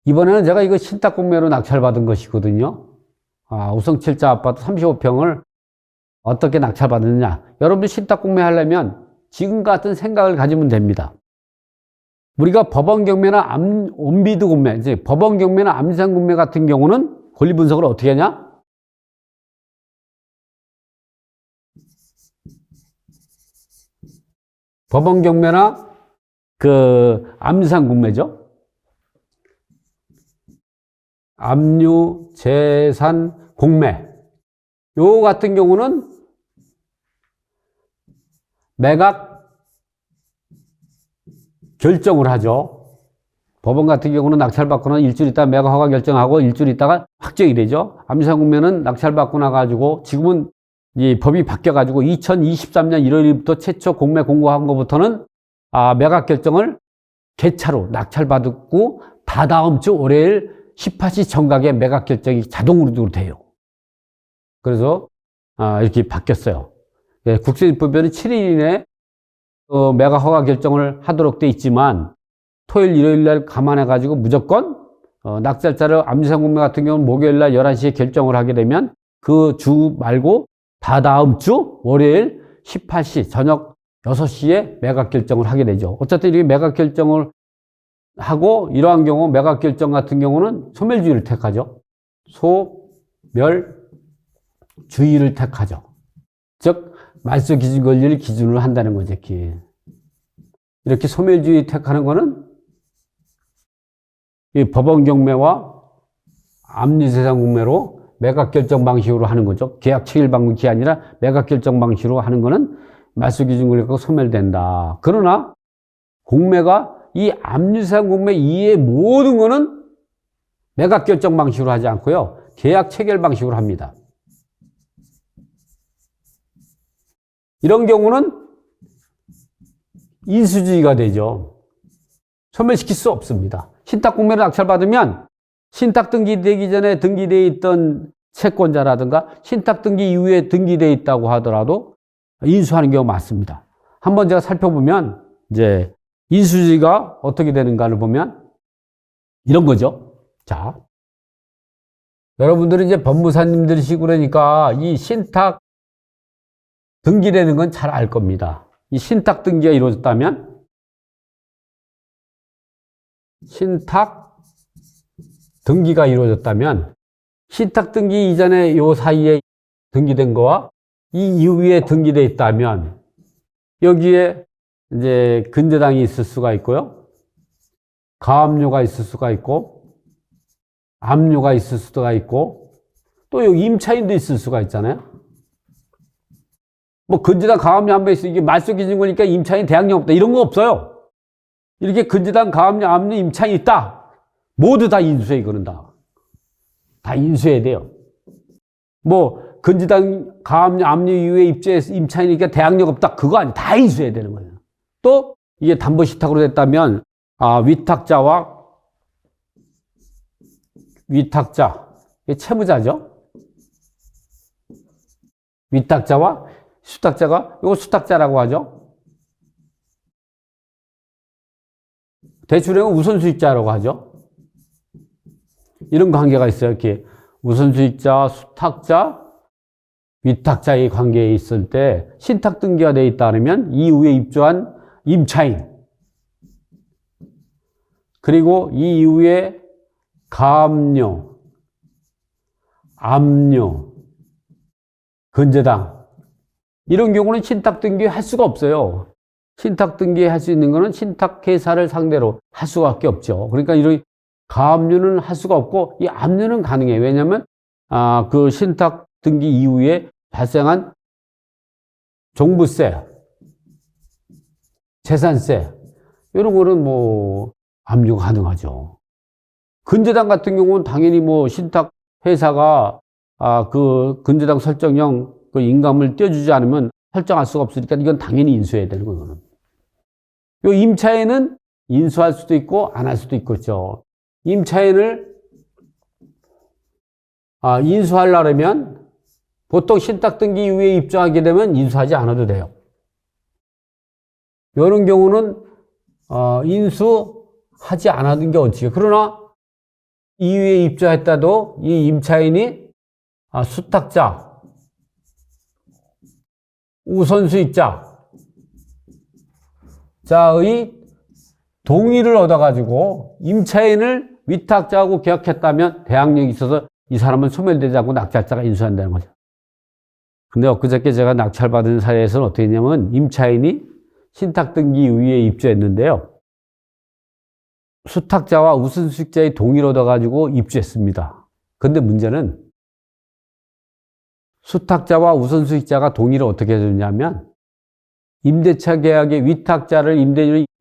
이번에는 제가 이거 신탁공매로 낙찰받은 것이거든요. 우성 7자 아파트 35평을 어떻게 낙찰받았느냐. 여러분들 신탁공매 하려면 지금 같은 생각을 가지면 됩니다. 우리가 법원 경매나 온비드 공매, 이제 법원 경매나 암산 공매 같은 경우는 권리 분석을 어떻게 하냐? 법원 경매나 암산 공매죠. 압류, 재산, 공매. 요 같은 경우는 매각 결정을 하죠. 법원 같은 경우는 낙찰받거나 일주일 있다가 매각 허가 결정하고 일주일 있다가 확정이 되죠. 암산 공매는 낙찰받고 나가지고 지금은 이 법이 바뀌어가지고 2023년 1월부터 최초 공매 공고한 것부터는 매각 결정을 개차로 낙찰받고 다다음 주 월요일 18시 정각에 매각 결정이 자동으로 돼요. 그래서 이렇게 바뀌었어요. 국세법에는 7일 이내에 매각 허가 결정을 하도록 돼 있지만 토요일 일요일 날 감안해 가지고 무조건 낙찰자를 암산 공매 같은 경우는 목요일 날 11시에 결정을 하게 되면 그 주 말고 다다음 주 월요일 18시 저녁 6시에 매각 결정을 하게 되죠. 어쨌든 이렇게 매각 결정을 하고 이러한 경우 매각 결정 같은 경우는 소멸주의를 택하죠. 소멸주의를 택하죠. 즉 말소 기준 권리를 기준으로 한다는 거죠. 이렇게 소멸주의 택하는 거는 이 법원 경매와 압류재산 공매로 매각 결정 방식으로 하는 거죠. 계약 체결 방식이 아니라 매각 결정 방식으로 하는 거는 말소 기준 권리가 소멸된다. 그러나 공매가 이 압류재산 공매 이외의 모든 거는 매각 결정 방식으로 하지 않고요. 계약 체결 방식으로 합니다. 이런 경우는 인수주의가 되죠. 소멸시킬 수 없습니다. 신탁 공매를 낙찰받으면 신탁 등기되기 전에 등기되어 있던 채권자라든가 신탁 등기 이후에 등기되어 있다고 하더라도 인수하는 경우가 많습니다. 한번 제가 살펴보면 이제 인수주의가 어떻게 되는가를 보면 이런 거죠. 자, 여러분들은 이제 법무사님들이시고 그러니까 이 신탁 등기라는 건 잘 알 겁니다. 이 신탁 등기가 이루어졌다면 신탁 등기가 이루어졌다면 신탁 등기 이전에 요 사이에 등기된 거와 이 이후에 등기되어 있다면 여기에 이제 근저당이 있을 수가 있고요. 가압류가 있을 수가 있고 압류가 있을 수가 있고 또 여기 임차인도 있을 수가 있잖아요. 뭐 근저당 가압류 한 번 있으면 이게 말소 기준 거니까 임차인 대항력 없다 이런 거 없어요. 이렇게 근저당 가압류 압류 임차인 있다. 모두 다 인수해 이거는 다 인수해야 돼요. 뭐 근저당 가압류 압류 이후에 입주해서 임차인이니까 대항력 없다 그거 아니에요. 다 인수해야 되는 거예요. 또 이게 담보신탁으로 됐다면 위탁자와 위탁자 이게 채무자죠. 위탁자와 수탁자가 이거 수탁자라고 하죠. 대출행은 우선수익자라고 하죠. 이런 관계가 있어요. 이렇게 우선수익자, 수탁자, 위탁자의 관계에 있을 때 신탁 등기가 되어 있다 하면 이후에 입주한 임차인 그리고 이 이후에 가압류, 압류, 근저당 이런 경우는 신탁 등기 할 수가 없어요. 신탁 등기 할 수 있는 거는 신탁회사를 상대로 할 수밖에 없죠. 그러니까 이런 가압류는 할 수가 없고 이 압류는 가능해요. 왜냐하면 그 신탁 등기 이후에 발생한 종부세, 재산세 이런 거는 뭐 압류가 가능하죠. 근저당 같은 경우는 당연히 뭐 신탁 회사가 그 근저당 설정형 그 인감을 떼어주지 않으면 설정할 수가 없으니까 이건 당연히 인수해야 되는 거거든요. 요 임차인은 인수할 수도 있고 안 할 수도 있겠죠. 임차인을 인수하려면 보통 신탁 등기 이후에 입주하게 되면 인수하지 않아도 돼요. 이런 경우는 인수하지 않았는 게 어떻게. 그러나 이후에 입주했다도 이 임차인이 수탁자, 우선수익자의 동의를 얻어가지고 임차인을 위탁자하고 계약했다면 대항력이 있어서 이 사람은 소멸되지 않고 낙찰자가 인수한다는 거죠. 근데 엊그저께 제가 낙찰받은 사례에서는 어떻게 했냐면 임차인이 신탁등기 이후에 입주했는데요. 수탁자와 우선수익자의 동의를 얻어가지고 입주했습니다. 근데 문제는 수탁자와 우선수익자가 동의를 어떻게 해줬냐면 임대차 계약의 위탁자를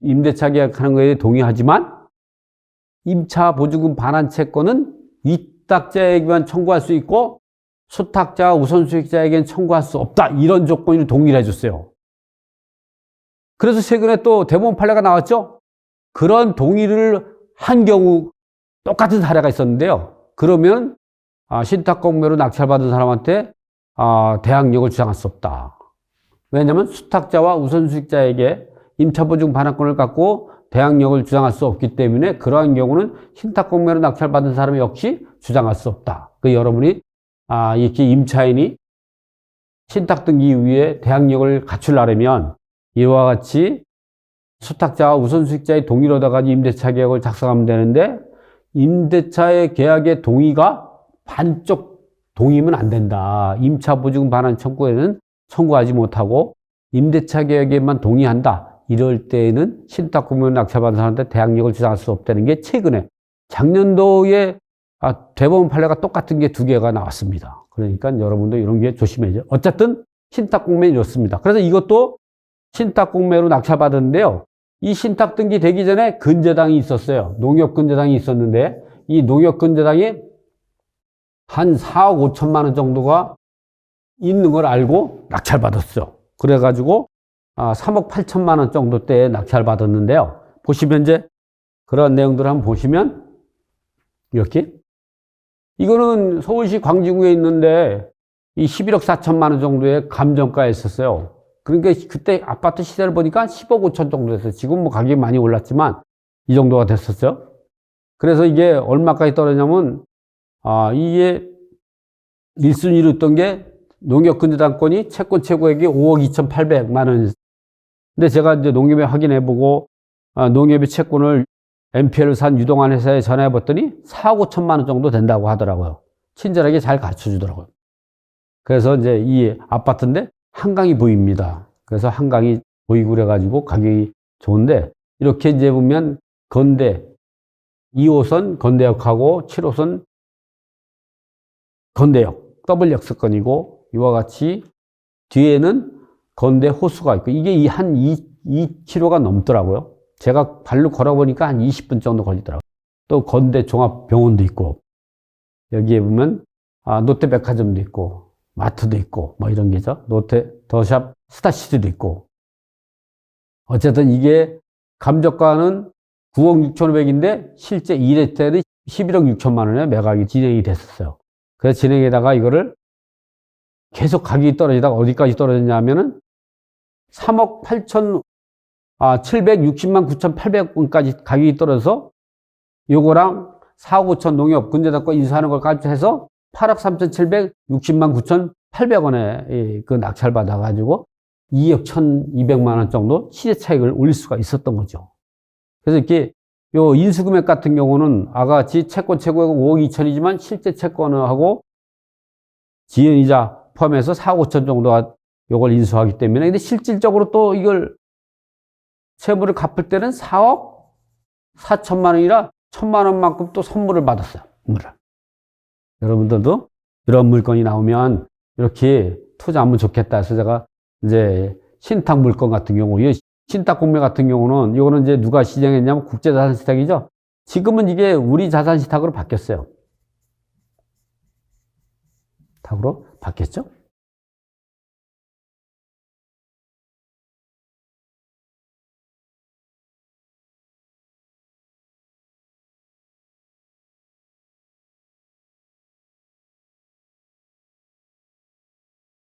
임대차 계약하는 것에 동의하지만 임차 보증금 반환 채권은 위탁자에게만 청구할 수 있고 수탁자와 우선수익자에게는 청구할 수 없다. 이런 조건으로 동의를 해줬어요. 그래서 최근에 또 대법원 판례가 나왔죠. 그런 동의를 한 경우 똑같은 사례가 있었는데요. 그러면 신탁공매로 낙찰받은 사람한테 대항력을 주장할 수 없다. 왜냐하면 수탁자와 우선수익자에게 임차보증 반환권을 갖고 대항력을 주장할 수 없기 때문에 그러한 경우는 신탁공매로 낙찰받은 사람이 역시 주장할 수 없다. 여러분이 이렇게 임차인이 신탁등기 이후에 대항력을 갖추려면 이와 같이 수탁자와 우선수익자의 동의를 얻어가지고 임대차 계약을 작성하면 되는데 임대차의 계약의 동의가 반쪽 동의면 안 된다. 임차보증 반환 청구에는 청구하지 못하고 임대차 계약에만 동의한다. 이럴 때에는 신탁공매로 낙찰받은 사람한테 대항력을 주장할 수 없다는 게 최근에 작년도에 대법원 판례가 똑같은 게 2개가 나왔습니다. 그러니까 여러분도 이런 게 조심해야죠. 어쨌든 신탁공매는 이렇습니다. 그래서 이것도 신탁공매로 낙찰받았는데요. 이 신탁등기 되기 전에 근저당이 있었어요. 농협근저당이 있었는데 이 농협근저당이 한 4억 5천만 원 정도가 있는 걸 알고 낙찰받았어요. 그래가지고 3억 8천만 원 정도 때 낙찰받았는데요. 보시면 이제 그런 내용들을 한번 보시면 이렇게 이거는 서울시 광진구에 있는데 이 11억 4천만 원 정도의 감정가에 있었어요. 그러니까 그때 아파트 시세를 보니까 10억 5천 정도 됐어요. 지금 뭐 가격이 많이 올랐지만 이 정도가 됐었죠. 그래서 이게 얼마까지 떨어지냐면 이게 1순위로 있던 게 농협근저당권이 채권 최고액이 5억 2,800만 원. 근데 제가 이제 농협에 확인해보고 농협의 채권을 NPL을 산 유동환 회사에 전화해봤더니 4억 5천만 원 정도 된다고 하더라고요. 친절하게 잘 가르쳐주더라고요. 그래서 이제 이 아파트인데 한강이 보입니다. 그래서 한강이 보이고 그래가지고 가격이 좋은데 이렇게 이제 보면 건대 2호선 건대역하고 7호선 건대역 더블 역세권이고 이와 같이 뒤에는 건대 호수가 있고 이게 한 2km가 넘더라고요. 제가 발로 걸어보니까 한 20분 정도 걸리더라고요. 또 건대 종합병원도 있고 여기에 보면 롯데백화점도 있고 마트도 있고 뭐 이런 게죠. 롯데 더샵 스타시티도 있고 어쨌든 이게 감정가는 9억 6,500인데 실제 1회 때는 11억 6천만 원에 매각이 진행이 됐었어요. 그래서 진행에다가 이거를 계속 가격이 떨어지다가 어디까지 떨어졌냐면은 3억 8천 760만 9,800원까지 가격이 떨어져서 요거랑 4억 5천 농협 근저당권 인수하는 걸까지 해서 8억 3,760만 9,800원에 그 낙찰 받아가지고 2억 1,200만 원 정도 시세 차익을 올릴 수가 있었던 거죠. 그래서 이렇게 요 인수금액 같은 경우는 아가같이 채권 최고액은 5억 2천이지만 실제 채권하고 지연이자 포함해서 4억 5천 정도가 요걸 인수하기 때문에 근데 실질적으로 또 이걸 채무를 갚을 때는 4억 4천만 원이라 1,000만 원만큼 또 선물을 받았어요. 여러분들도 이런 물건이 나오면 이렇게 투자하면 좋겠다 해서 제가 이제 신탁 물건 같은 경우, 신탁 공매 같은 경우는 이거는 이제 누가 시정했냐면 국제자산시탁이죠. 지금은 이게 우리 자산시탁으로 바뀌었어요. 탁으로 바뀌었죠.